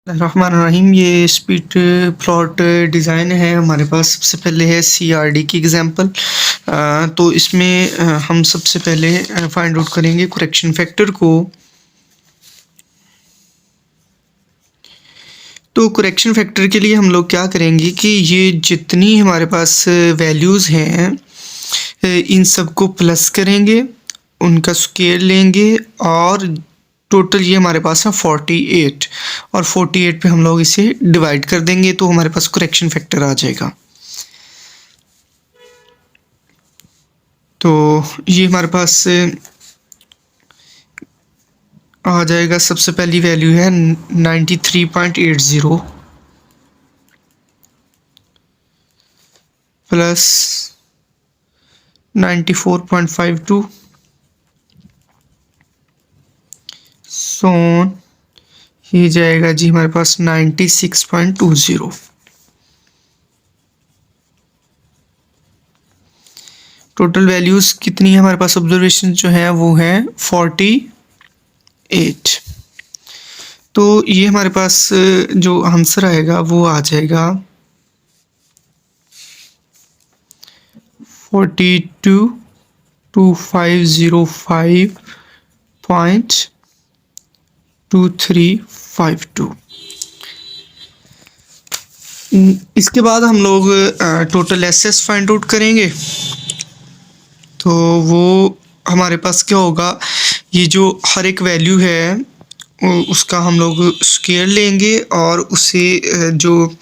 रहमान रहीम। ये speed plot design है हमारे पास। सबसे पहले है सीआरडी की एग्जांपल। तो इसमें हम सबसे पहले फाइंड आउट करेंगे करेक्शन फैक्टर को। तो करेक्शन फैक्टर के लिए हम लोग क्या करेंगे कि ये जितनी हमारे पास वैल्यूज़ हैं इन सबको प्लस करेंगे, उनका स्क्वायर लेंगे और टोटल ये हमारे पास है 48 और 48 पे हम लोग इसे डिवाइड कर देंगे तो हमारे पास करेक्शन फैक्टर आ जाएगा। तो ये हमारे पास आ जाएगा। सबसे पहली वैल्यू है 93.80 प्लस 94.52 सोन ये जाएगा जी हमारे पास 96.20। टोटल वैल्यूज़ कितनी है हमारे पास? ऑब्जर्वेशन जो है वो है 48। तो ये हमारे पास जो आंसर आएगा वो आ जाएगा 422505.2352। इसके बाद हम लोग टोटल एसेस फाइंड आउट करेंगे। तो वो हमारे पास क्या होगा, ये जो हर एक वैल्यू है उसका हम लोग स्क्वायर लेंगे और उसे जो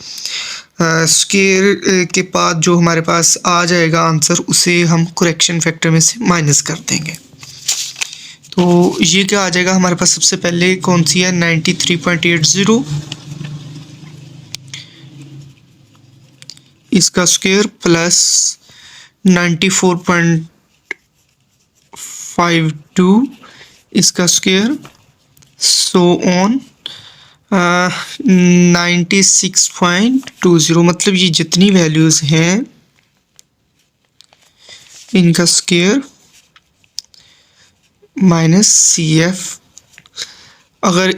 स्क्वायर के बाद जो हमारे पास आ जाएगा आंसर उसे हम करेक्शन फैक्टर में से माइनस कर देंगे। तो ये क्या आ जाएगा हमारे पास? सबसे पहले कौन सी है? 93.80 इसका स्क्वायर प्लस 94.52 इसका स्क्वायर सो ऑन 96.20। मतलब ये जितनी वैल्यूज़ हैं इनका स्क्वायर माइनस CF। अगर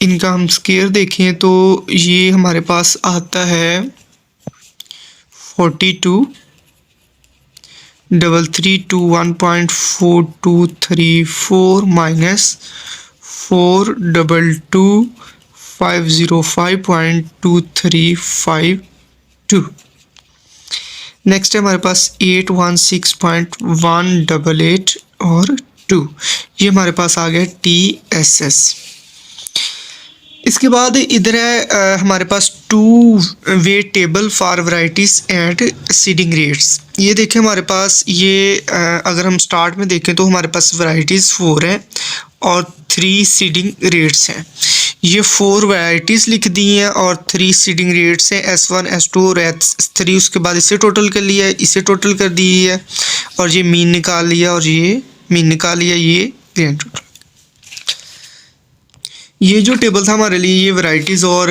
इनका हम स्क्वायर देखें तो ये हमारे पास आता है 42,331.4234 माइनस 422,505.2352। नेक्स्ट है हमारे पास 816.188 और 2। ये हमारे पास आ गया TSS। इसके बाद इधर है हमारे पास 2 वे table for varieties and seeding rates. ये देखें हमारे पास ये अगर हम स्टार्ट में देखें तो हमारे पास वैरायटीज़ 4 हैं और 3 सीडिंग रेट्स हैं। ये 4 वैरायटीज़ लिख दी हैं और 3 सीडिंग रेट्स हैं, S1 S2 और S3। उसके बाद इसे टोटल कर लिया है, इसे टोटल कर दी है और ये मीन निकाल लिया और ये मीन निकाल लिया, ये ग्रैंड टोटल। ये जो टेबल था हमारे लिए ये वैरायटीज़ और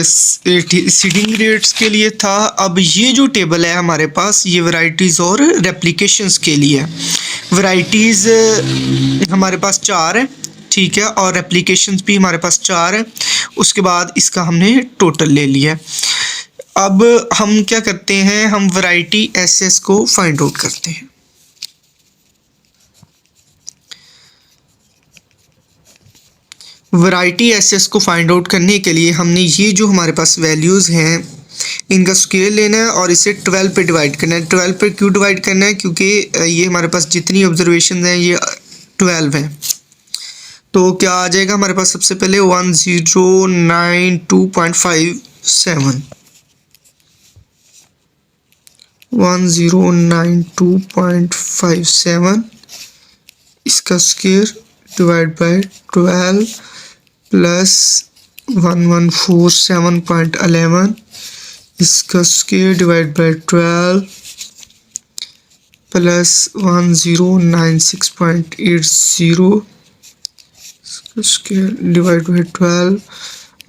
सीडिंग रेट्स के लिए था। अब ये जो टेबल है हमारे पास ये वैरायटीज़ और रेप्लिकेशंस के लिए है। वैरायटीज़ हमारे पास 4 है, ठीक है, और रेप्लिकेशंस भी हमारे पास 4 है। उसके बाद इसका हमने टोटल ले लिया। अब हम क्या करते हैं, हम वैरायटी एसएस को फाइंड आउट करते हैं। वैरायटी एसएस को फाइंड आउट करने के लिए हमने ये जो हमारे पास वैल्यूज़ हैं इनका स्क्वायर लेना है और इसे 12 पे डिवाइड करना है। 12 पे क्यों डिवाइड करना है? क्योंकि ये हमारे पास जितनी ऑब्जर्वेशन हैं ये 12 हैं। तो क्या आ जाएगा हमारे पास? सबसे पहले 1092.57 1092.57 इसका स्क्वायर डिवाइड बाय 12 प्लस 1147.11 इसका स्क्वायर डिवाइड बाय 12 प्लस 1096.80 इसका स्क्वायर डिवाइड बाय 12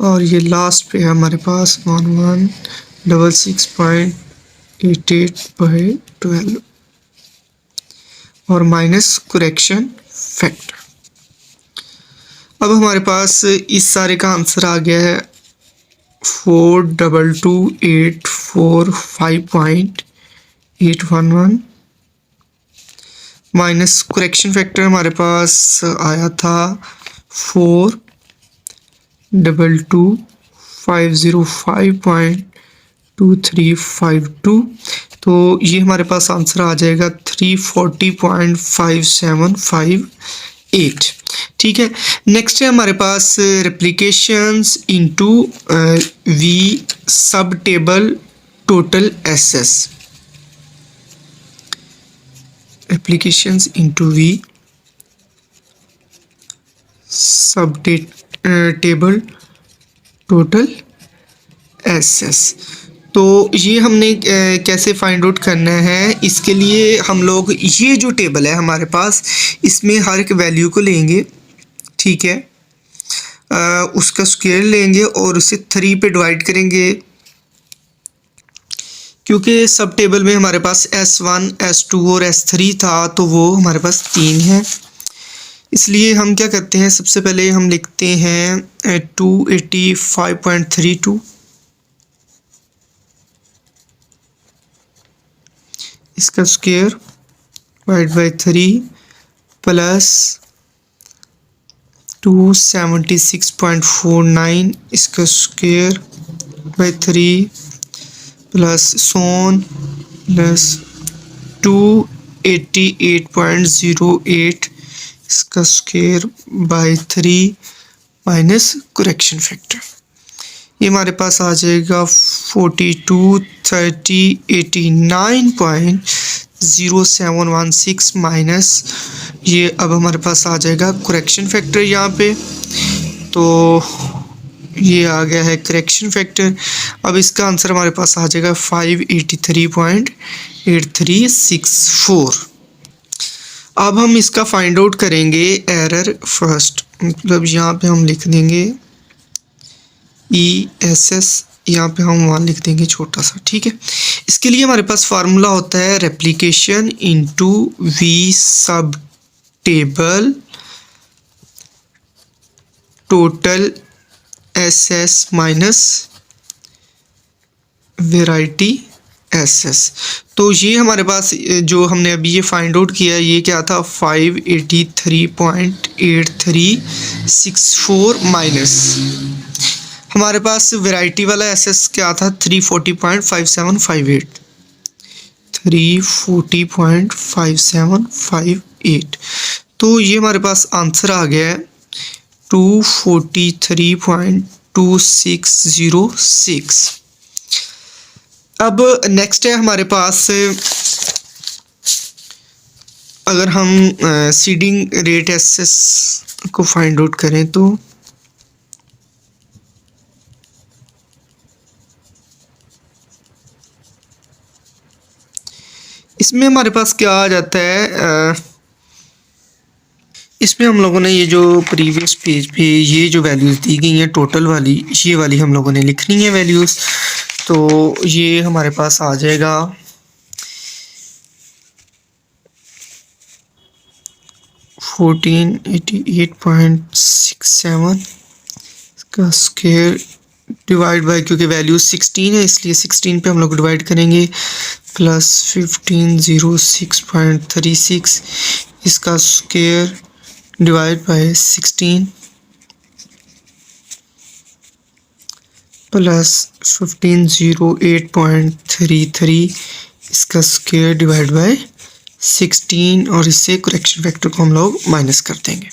और ये लास्ट पे है हमारे पास 1166.88/12 और माइनस करेक्शन फैक्टर। अब हमारे पास इस सारे का आंसर आ गया है 422845.811 माइनस करेक्शन फैक्टर हमारे पास आया था 422,505.2352। तो ये हमारे पास आंसर आ जाएगा 340.5758। ठीक है। नेक्स्ट है हमारे पास replications into V sub table total SS. Applications into V sub table total SS. तो ये हमने कैसे फाइंड आउट करना है, इसके लिए हम लोग ये जो टेबल है हमारे पास, इसमें हर एक वैल्यू को लेंगे। ठीक है। उसका स्क्वायर लेंगे और उसे 3 पे डिवाइड करेंगे, क्योंकि सब टेबल में हमारे पास S1, S2 और S3 था, तो वो हमारे पास 3 है। इसलिए हम क्या करते हैं, सबसे पहले हम लिखते हैं 285.32, इसका स्क्वायर डिवाइड बाई 3 प्लस 276.49, इसका square by 3 plus so on plus 288.08, इसका square by 3 minus correction factor. ये हमारे पास आ जाएगा 423089.0716 माइनस ये अब हमारे पास आ जाएगा करेक्शन फैक्टर यहाँ पे। तो ये आ गया है करेक्शन फैक्टर। अब इसका आंसर हमारे पास आ जाएगा 583.8364। अब हम इसका फाइंड आउट करेंगे एरर फर्स्ट, मतलब यहाँ पे हम लिख देंगे ESS, यहाँ पे हम 1 लिख देंगे छोटा सा। ठीक है। इसके लिए हमारे पास फार्मूला होता है replication into V sub table total SS minus variety SS। तो ये हमारे पास जो हमने अभी ये फाइंड आउट किया, ये क्या था 583.8364 माइनस हमारे पास वैरायटी वाला SS क्या था 340.5758, 340.5758। तो ये हमारे पास आंसर आ गया है 243.2606। अब नेक्स्ट है हमारे पास, अगर हम सीडिंग रेट SS को फाइंड आउट करें तो इसमें हमारे पास क्या आ जाता है, इसमें हम लोगों ने ये जो प्रीवियस पेज पे ये जो वैल्यूज़ दी गई हैं टोटल वाली, ये वाली हम लोगों ने लिखनी है वैल्यूज़। तो ये हमारे पास आ जाएगा 1488.67, इसका स्क्वायर डिवाइड बाय, क्योंकि वैल्यू 16 है इसलिए 16 पे हम लोग डिवाइड करेंगे, प्लस 1506.36, इसका स्क्वायर डिवाइड बाय 16 प्लस 1508.33, इसका स्क्वायर डिवाइड बाय 16, और इससे करेक्शन फैक्टर को हम लोग माइनस कर देंगे।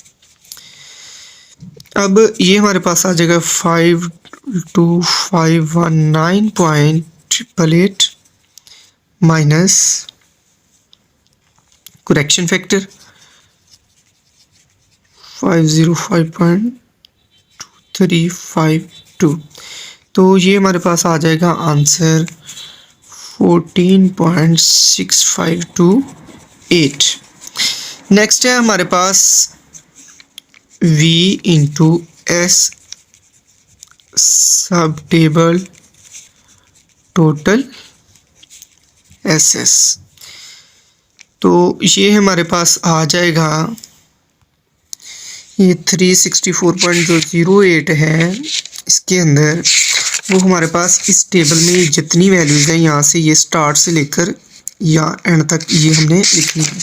अब ये हमारे पास आ जाएगा 52519.888 माइनस करेक्शन फैक्टर 505.2352। तो ये हमारे पास आ जाएगा आंसर 14.6528। नेक्स्ट है हमारे पास V इंटू S सब टेबल टोटल SS। तो ये हमारे पास आ जाएगा, ये 364.08 है, इसके अंदर वो हमारे पास इस टेबल में जितनी वैल्यूज़ हैं यहाँ से ये स्टार्ट से लेकर या एंड तक ये हमने लिखनी है।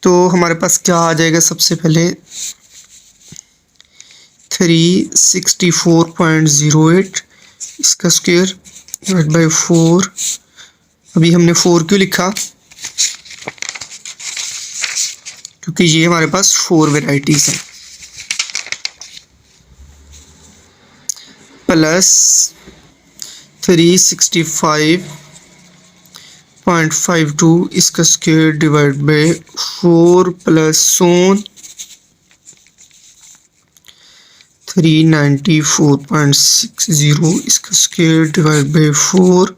तो हमारे पास क्या आ जाएगा, सबसे पहले 364.08 इसका स्क्वायर डिवाइड बाई 4। अभी हमने 4 क्यों लिखा, क्योंकि ये हमारे पास 4 वेराइटीज़ हैं, प्लस 365.52 इसका square divide by 4 plus so on 394.60 इसका square divide by 4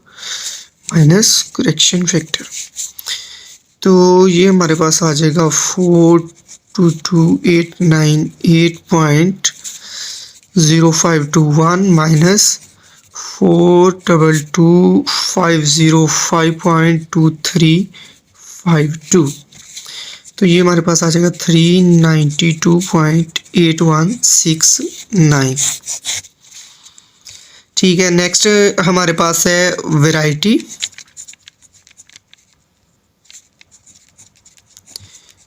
minus correction factor. तो ये हमारे पास आ जाएगा 422,898.0521 माइनस 422,505.2352। तो ये हमारे पास आ जाएगा 392.8169। ठीक है, नेक्स्ट हमारे पास है variety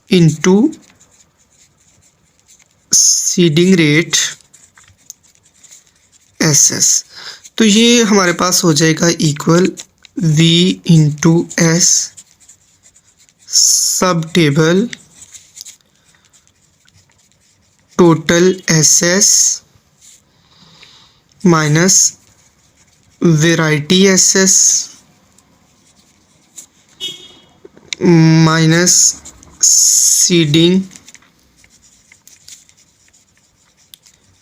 into seeding rate SS। तो ये हमारे पास हो जाएगा इक्वल V इंटू S सब table total SS minus variety SS minus seeding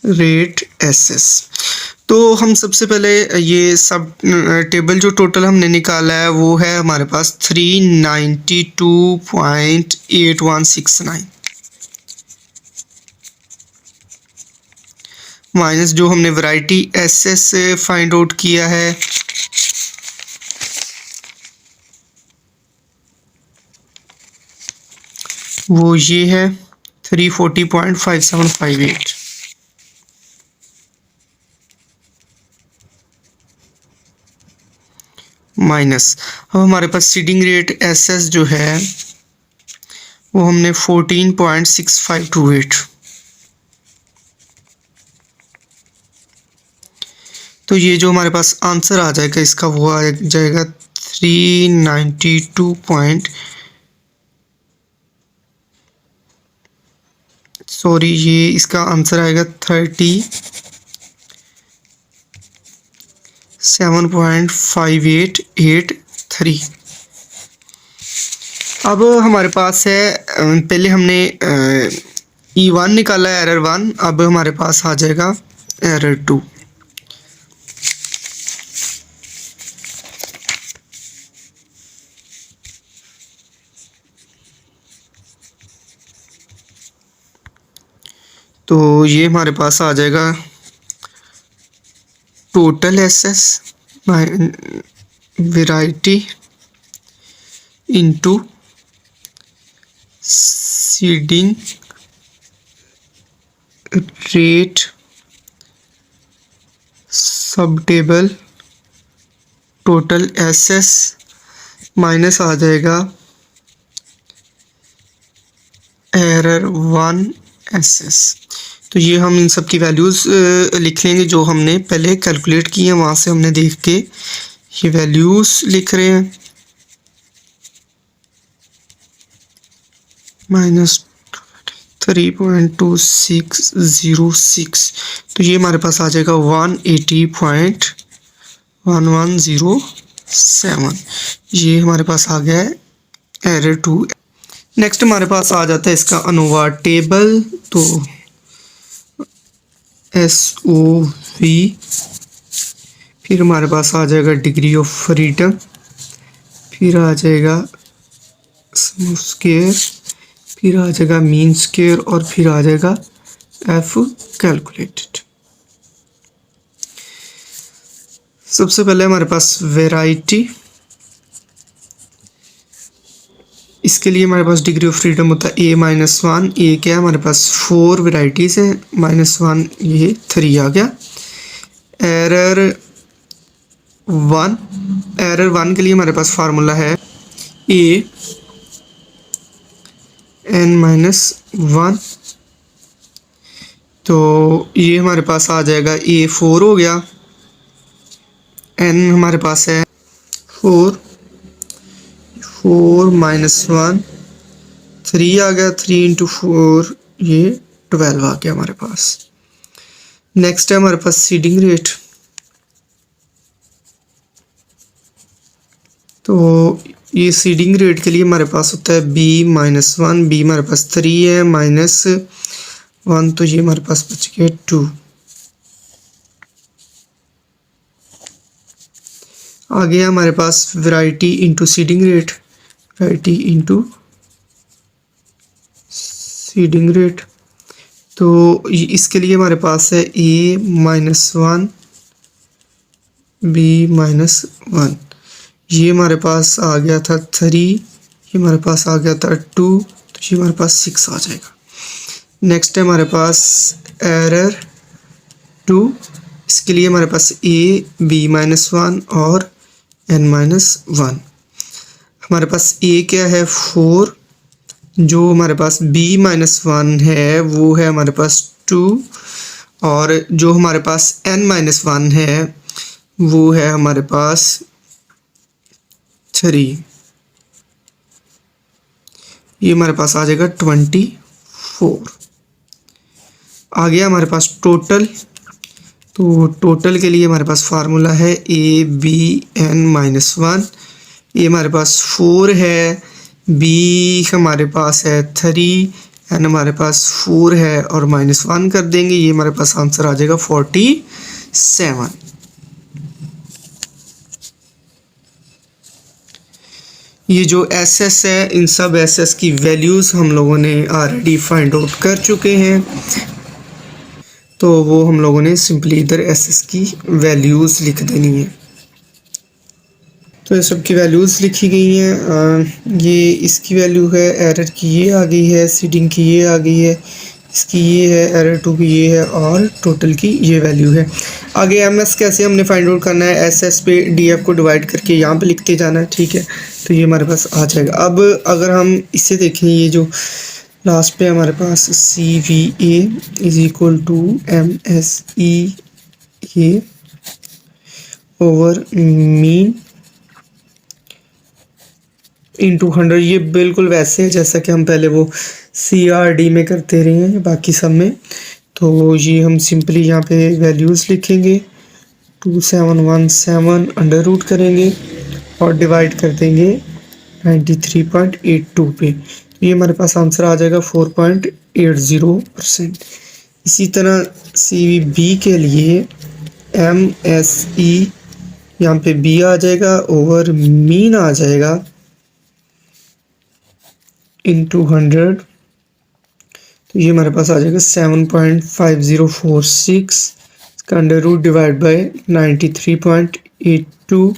rate SS। तो हम सबसे पहले ये सब टेबल जो टोटल हमने निकाला है वो है हमारे पास 392.8169 माइनस जो हमने वैरायटी SS से फाइंड आउट किया है वो ये है 340.5758 माइनस अब हमारे पास सीडिंग रेट SS जो है वो हमने 14.6528। तो ये जो हमारे पास आंसर आ जाएगा इसका वो आ जाएगा 392 ये इसका आंसर आएगा 37.5883। अब हमारे पास है पहले हमने E1 निकाला है एरर 1, अब हमारे पास आ जाएगा एरर 2। तो ये हमारे पास आ जाएगा total SS variety into seeding rate सब टेबल टोटल SS माइनस आ जाएगा एरर 1 SS। तो ये हम इन सब की वैल्यूज़ लिख लेंगे जो हमने पहले कैलकुलेट की हैं, वहाँ से हमने देख के ये वैल्यूज़ लिख रहे हैं। -3.2606। तो ये हमारे पास आ जाएगा 180.1107। ये हमारे पास आ गया है एरर 2। नेक्स्ट हमारे पास आ जाता है इसका अनोवा टेबल। तो SOV, फिर हमारे पास आ जाएगा डिग्री ऑफ फ्रीडम, फिर आ जाएगा स्मूथ स्क्वायर, फिर आ जाएगा मीन स्क्वायर और फिर आ जाएगा F कैलकुलेटेड। सबसे पहले हमारे पास वैरायटी, इसके लिए हमारे पास डिग्री ऑफ फ्रीडम होता है A-1। ए क्या है हमारे पास 4 वेराइटीज़ हैं, -1 ये 3 आ गया। एरर 1, एरर 1 के लिए हमारे पास फार्मूला है a n-1। तो ये हमारे पास आ जाएगा a4 हो गया, n हमारे पास है 4, 4 - 1 3 आ गया, 3 × 4 ये 12 आ गया हमारे पास। नेक्स्ट है हमारे पास सीडिंग रेट। तो ये सीडिंग रेट के लिए हमारे पास होता है b-1, b हमारे पास 3 है, -1 तो ये हमारे पास बच गया 2। आगे हमारे पास variety into seeding rate, variety into seeding rate. तो इसके लिए हमारे पास है a-1, b-1, ये हमारे पास आ गया था 3, ये हमारे पास आ गया था 2, तो ये हमारे पास 6 आ जाएगा। नेक्स्ट है हमारे पास एरर 2, इसके लिए हमारे पास a b-1 और n-1। हमारे पास a क्या है 4, जो हमारे पास b-1 है वो है हमारे पास 2, और जो हमारे पास n-1 है वो है हमारे पास 3। ये हमारे पास आ जाएगा 24। आ गया हमारे पास टोटल। तो टोटल के लिए हमारे पास फार्मूला है a-b-n-1। ये हमारे पास 4 है, b हमारे पास है 3, n हमारे पास 4 है और -1 कर देंगे, ये हमारे पास आंसर आ जाएगा 47। ये जो SS है, इन सब SS की वैल्यूज़ हम लोगों ने ऑलरेडी फाइंड आउट कर चुके हैं, तो वो हम लोगों ने सिंपली इधर SS की वैल्यूज़ लिख देनी है। तो ये सब की वैल्यूज़ लिखी गई हैं। ये इसकी वैल्यू है, एरर की ये आ गई है, सीडिंग की ये आ गई है, इसकी ये है, एरर 2 की ये है और टोटल की ये वैल्यू है। आगे MS कैसे हमने फाइंड आउट करना है, SS पे DF को डिवाइड करके यहाँ पे लिखते जाना है, ठीक है। तो ये हमारे पास आ जाएगा। अब अगर हम इसे देखें, ये जो लास्ट पे हमारे पास CVA = MSEA over mean into 100, ये बिल्कुल वैसे है जैसा कि हम पहले वो CRD में करते रहे हैं बाकी सब में। तो ये हम सिंपली यहाँ पे वैल्यूज़ लिखेंगे, 2717 अंडर रूट करेंगे और डिवाइड कर देंगे 93.82 पे। तो ये हमारे पास आंसर आ जाएगा 4.80%। इसी तरह CVB के लिए MSE यहाँ पे B आ जाएगा ओवर मीन आ जाएगा इंटू 100, तो ये हमारे पास आ जाएगा 7.5046, इसका अंडर रूट डिवाइड बाय 93.82,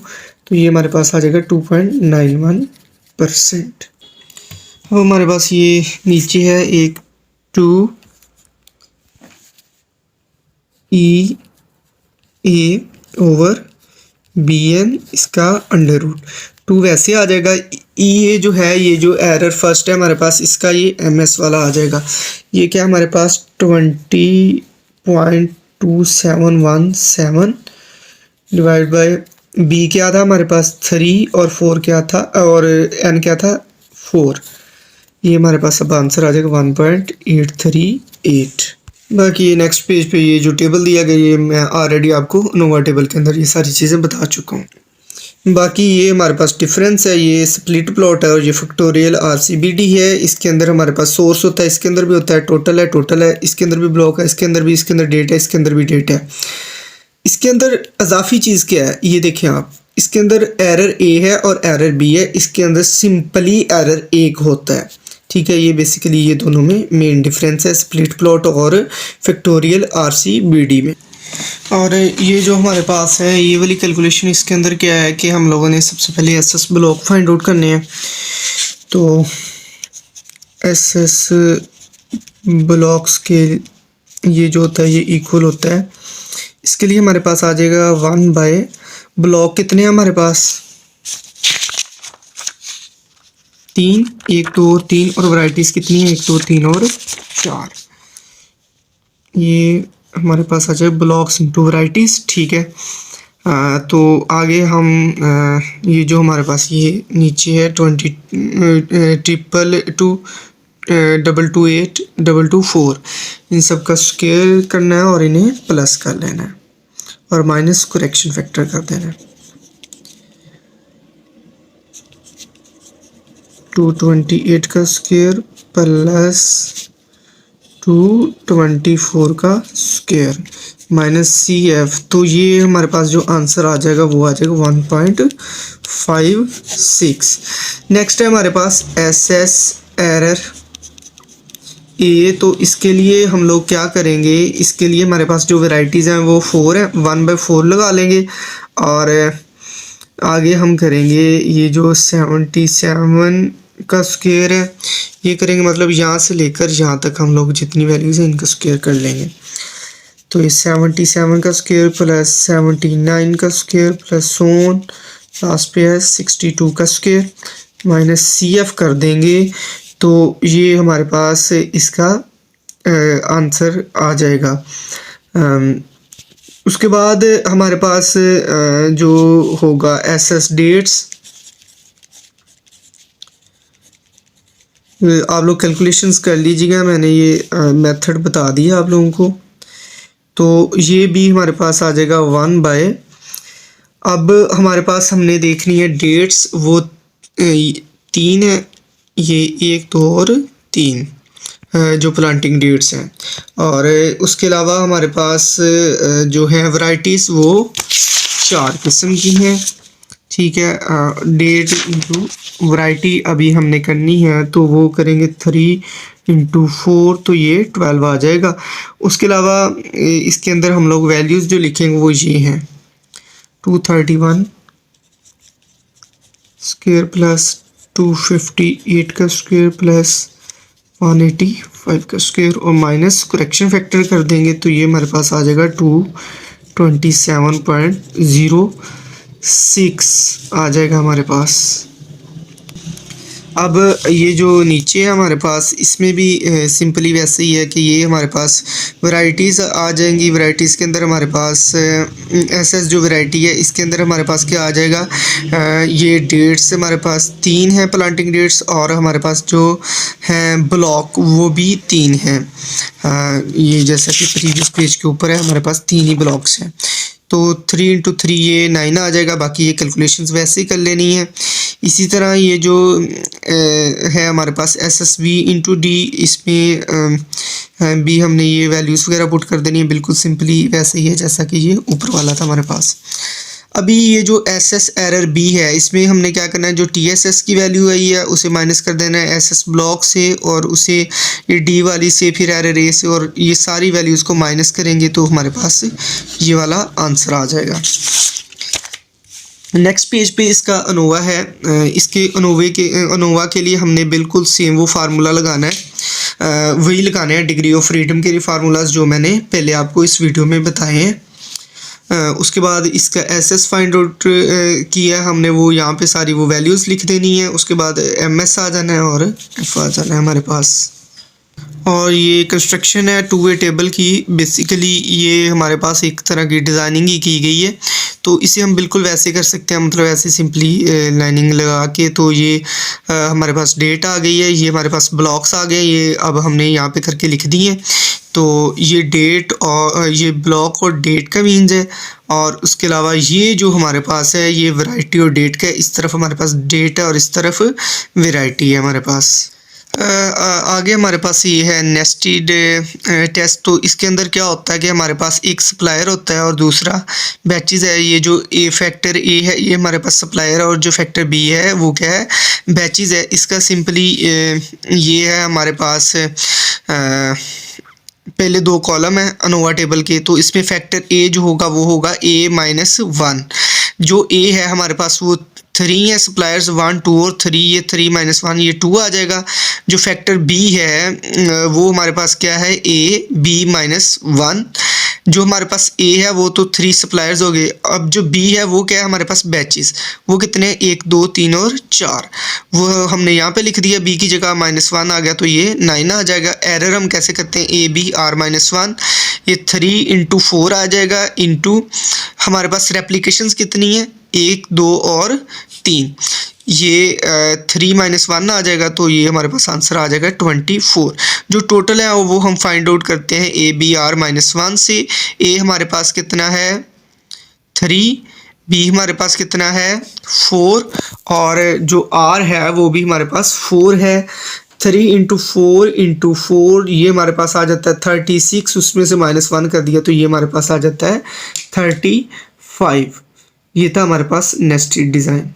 तो ये हमारे पास आ जाएगा 2.91%। अब हमारे पास ये नीचे है एक 2EA ओवर BN, इसका अंडर रूट 2 वैसे आ जाएगा। ये जो है, ये जो एरर फर्स्ट है हमारे पास, इसका ये MS वाला आ जाएगा। ये क्या हमारे पास 20.2717 डिवाइड बाय B क्या था हमारे पास 3 और 4 क्या था, और N क्या था 4। ये हमारे पास अब आंसर आ जाएगा 1.838। बाकी नेक्स्ट पेज पे ये जो टेबल दिया गया, ये मैं ऑलरेडी आपको नोवा टेबल के अंदर ये सारी चीज़ें बता चुका हूँ। बाकी ये हमारे पास डिफरेंस है, ये स्प्लिट प्लॉट है और ये फैक्टोरियल RCBD है। इसके अंदर हमारे पास सोर्स होता है, इसके अंदर भी होता है, टोटल है, इसके अंदर भी ब्लॉक है, इसके अंदर भी, इसके अंदर डेट है, इसके अंदर भी डेट है। इसके अंदर अजाफी चीज़ क्या है, ये देखें आप, इसके अंदर एरर A है और एरर B है, इसके अंदर सिंपली एरर 1 होता है, ठीक है। ये बेसिकली ये दोनों में मेन डिफरेंस है, स्प्लिट प्लॉट और फैक्टोरियल RCBD में। और ये जो हमारे पास है ये वाली कैलकुलेशन, इसके अंदर क्या है कि हम लोगों ने सबसे पहले SS ब्लॉक फाइंड आउट करने हैं। तो SS ब्लॉक्स के ये जो होता है ये इक्वल होता है इसके लिए हमारे पास आ जाएगा 1 बाय ब्लॉक कितने हैं हमारे पास 3, 1 2 और 3 और वैरायटीज़ कितनी है 1 2 3 और 4। ये हमारे पास आ जाए ब्लॉक्स इंटू वैरायटीज़। ठीक है। तो आगे हम ये जो हमारे पास ये नीचे है 20 222 228 224 इन सब का स्क्वायर करना है और इन्हें प्लस कर लेना है और माइनस करेक्शन फैक्टर कर देना है। 228 का स्क्वायर प्लस 224 का स्क्वायर माइनस CF। तो ये हमारे पास जो आंसर आ जाएगा वो आ जाएगा 1.56। नेक्स्ट है हमारे पास SS एरर ए। तो इसके लिए हम लोग क्या करेंगे, इसके लिए हमारे पास जो वेराइटीज़ हैं वो 4 है, 1/4 लगा लेंगे और आगे हम करेंगे ये जो 77 का स्क्वायर है ये करेंगे, मतलब यहाँ से लेकर यहाँ तक हम लोग जितनी वैल्यूज़ हैं इनका स्क्वायर कर लेंगे। तो ये 77 का स्क्वायर प्लस 79 का स्क्वायर प्लस सोन लास्ट पे है 62 का स्क्वायर माइनस CF कर देंगे। तो ये हमारे पास इसका आंसर आ जाएगा। उसके बाद हमारे पास जो होगा SS डेट्स, आप लोग कैलकुलेशंस कर लीजिएगा, मैंने ये मेथड बता दिया आप लोगों को। तो ये भी हमारे पास आ जाएगा 1 बाय। अब हमारे पास हमने देखनी है डेट्स, वो 3 है, ये 1 2 और 3 जो प्लांटिंग डेट्स हैं। और उसके अलावा हमारे पास जो है वैरायटीज़ वो 4 किस्म की हैं। ठीक है। डेट इंटू वैरायटी अभी हमने करनी है तो वो करेंगे 3 × 4 तो ये 12 आ जाएगा। उसके अलावा इसके अंदर हम लोग वैल्यूज़ जो लिखेंगे वो ये हैं 231 स्क्वायर प्लस 258 का स्क्वायर प्लस 185 का स्क्वायर और माइनस करेक्शन फैक्टर कर देंगे तो ये हमारे पास आ जाएगा 227.06 आ जाएगा हमारे पास। अब ये जो नीचे है हमारे पास इसमें भी सिंपली वैसे ही है कि ये हमारे पास वैरायटीज़ आ जाएंगी। वैरायटीज़ के अंदर हमारे पास SS जो वैरायटी है इसके अंदर हमारे पास क्या आ जाएगा, ये डेट्स हमारे पास 3 हैं प्लांटिंग डेट्स और हमारे पास जो हैं ब्लॉक वो भी 3 हैं। ये जैसा कि प्रीवियस पेज के ऊपर है हमारे पास 3 ही ब्लॉक्स हैं। तो 3 × 3 ये 9 आ जाएगा। बाकी ये कैलकुलेशंस वैसे ही कर लेनी है। इसी तरह ये जो है हमारे पास SSB × D, इसमें भी हमने ये वैल्यूज़ वगैरह पुट कर देनी है, बिल्कुल सिंपली वैसे ही है जैसा कि ये ऊपर वाला था हमारे पास। अभी ये जो SS एरर B है इसमें हमने क्या करना है, जो TSS की वैल्यू आई है उसे माइनस कर देना है SS ब्लॉक से और उसे ये D वाली से फिर एरर A से और ये सारी वैल्यूज़ को माइनस करेंगे तो हमारे पास ये वाला आंसर आ जाएगा। नेक्स्ट पेज पे इसका अनोवा है। इसके अनोवा के लिए हमने बिल्कुल सेम वो फार्मूला लगाना है, वही लगाने हैं डिग्री ऑफ फ्रीडम के फार्मूलाज जो मैंने पहले आपको इस वीडियो में बताए हैं। उसके बाद इसका SS फाइंड आउट किया हमने, वो यहाँ पे सारी वो वैल्यूज़ लिख देनी है। उसके बाद MS आ जाना है और F आ जाना है हमारे पास। और ये कंस्ट्रक्शन है 2 वे टेबल की। बेसिकली ये हमारे पास एक तरह की डिज़ाइनिंग ही की गई है, तो इसे हम बिल्कुल वैसे कर सकते हैं, मतलब ऐसे सिंपली लाइनिंग लगा के। तो ये हमारे पास डेट आ गई है, ये हमारे पास ब्लॉक्स आ गए, ये अब हमने यहाँ पे करके लिख दिए। तो ये डेट और ये ब्लॉक और डेट का मीन्स है। और उसके अलावा ये जो हमारे पास है ये वैरायटी और डेट का, इस तरफ हमारे पास डेट है और इस तरफ वैरायटी है हमारे पास। आगे हमारे पास ये है नेस्टेड टेस्ट। तो इसके अंदर क्या होता है कि हमारे पास एक सप्लायर होता है और दूसरा बैचेस है। ये जो फैक्टर A है ये हमारे पास सप्लायर है और जो फैक्टर B है वो क्या है, बैचेस है। इसका सिंपली ये है हमारे पास पहले 2 कॉलम है अनोवा टेबल के, तो इसमें फैक्टर A जो होगा वो होगा A - 1। जो A है हमारे पास वो 3 है सप्लायर्स 1 2 और 3, ये 3 माइनस 1 ये 2 आ जाएगा। जो फैक्टर बी है वो हमारे पास क्या है ए बी माइनस 1। जो हमारे पास ए है वो तो 3 सप्लायर्स हो गए। अब जो बी है वो क्या है हमारे पास बैचेस, वो कितने 1 2 3 और 4, वो हमने यहाँ पे लिख दिया। बी की जगह -1 आ गया तो ये 9 आ जाएगा। एरर हम कैसे करते हैं, ए बी आर -1, ये 3 इंटू 4 आ जाएगा, इंटू हमारे पास रेप्लिकेशंस कितनी है 1 2 और 3, ये 3 माइनस 1 आ जाएगा तो ये हमारे पास आंसर आ जाएगा 24। जो टोटल है वो हम फाइंड आउट करते हैं ए बी आर -1 से। ए हमारे पास कितना है 3, बी हमारे पास कितना है 4, और जो आर है वो भी हमारे पास 4 है। 3 इंटू 4 ये हमारे पास आ जाता है 36, उसमें से -1 कर दिया तो ये हमारे पास आ जाता है 35। ये था हमारे पास नेस्टेड डिज़ाइन।